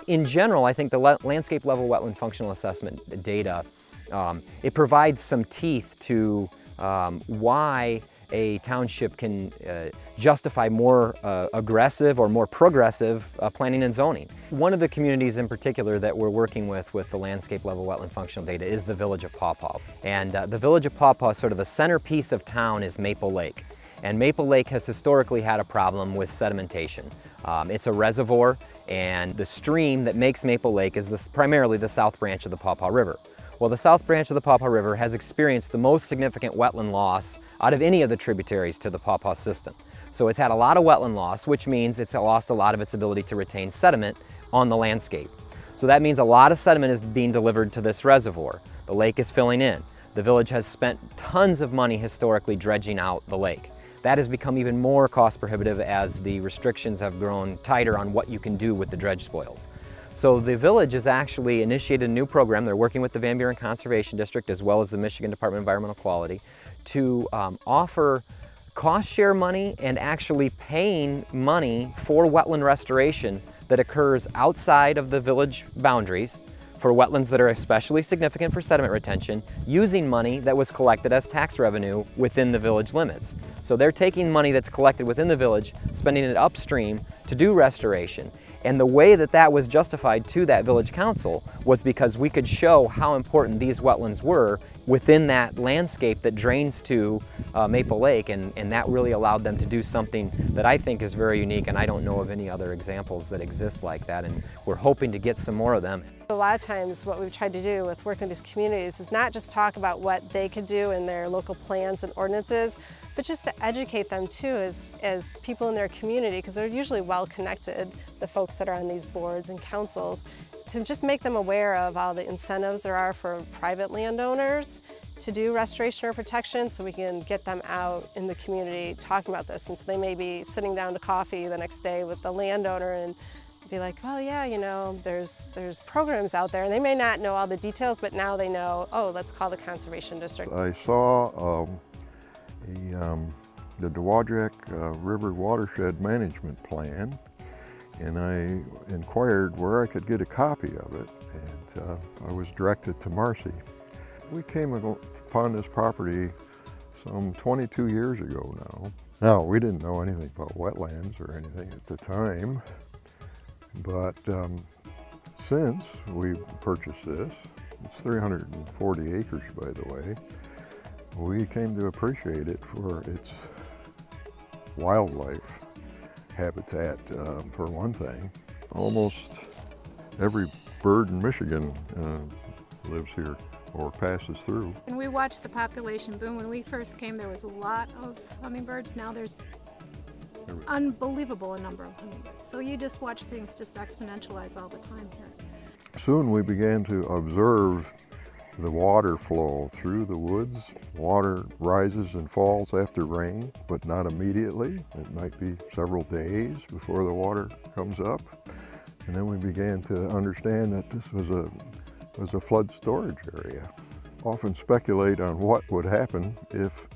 In general, I think the landscape level wetland functional assessment data, it provides some teeth to why a township can justify more aggressive or more progressive planning and zoning. One of the communities in particular that we're working with the landscape level wetland functional data is the village of Paw Paw. And the village of Paw Paw, sort of the centerpiece of town, is Maple Lake. And Maple Lake has historically had a problem with sedimentation. It's a reservoir, and the stream that makes Maple Lake is primarily the south branch of the Paw Paw River. Well, the south branch of the Paw Paw River has experienced the most significant wetland loss out of any of the tributaries to the Paw Paw system. So it's had a lot of wetland loss, which means it's lost a lot of its ability to retain sediment on the landscape. So that means a lot of sediment is being delivered to this reservoir. The lake is filling in. The village has spent tons of money historically dredging out the lake. That has become even more cost prohibitive as the restrictions have grown tighter on what you can do with the dredge spoils. So the village has actually initiated a new program. They're working with the Van Buren Conservation District as well as the Michigan Department of Environmental Quality to offer cost share money and actually paying money for wetland restoration that occurs outside of the village boundaries for wetlands that are especially significant for sediment retention, using money that was collected as tax revenue within the village limits. So they're taking money that's collected within the village, spending it upstream to do restoration. And the way that that was justified to that village council was because we could show how important these wetlands were within that landscape that drains to Maple Lake, and that really allowed them to do something that I think is very unique, and I don't know of any other examples that exist like that, and we're hoping to get some more of them. A lot of times what we've tried to do with working with these communities is not just talk about what they could do in their local plans and ordinances, but just to educate them too as people in their community, because they're usually well connected, the folks that are on these boards and councils, to just make them aware of all the incentives there are for private landowners to do restoration or protection, so we can get them out in the community talking about this. And so they may be sitting down to coffee the next day with the landowner and be like, oh yeah, you know, there's programs out there, and they may not know all the details, but now they know, oh, let's call the Conservation District. I saw the Dowagiac River Watershed Management Plan, and I inquired where I could get a copy of it, and I was directed to Marcy. We came upon this property some 22 years ago now. Now, we didn't know anything about wetlands or anything at the time, but since we purchased this, it's 340 acres, by the way, we came to appreciate it for its wildlife habitat, for one thing. Almost every bird in Michigan lives here or passes through. And we watched the population boom. When we first came, there was a lot of hummingbirds. Now there's unbelievable number of hummingbirds. So you just watch things just exponentialize all the time here. Soon we began to observe the water flow through the woods. Water rises and falls after rain, but not immediately. It might be several days before the water comes up. And then we began to understand that this was a flood storage area. Often speculate on what would happen if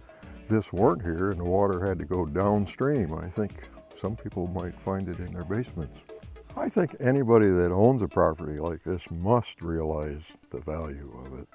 this weren't here and the water had to go downstream. I think some people might find it in their basements. I think anybody that owns a property like this must realize the value of it.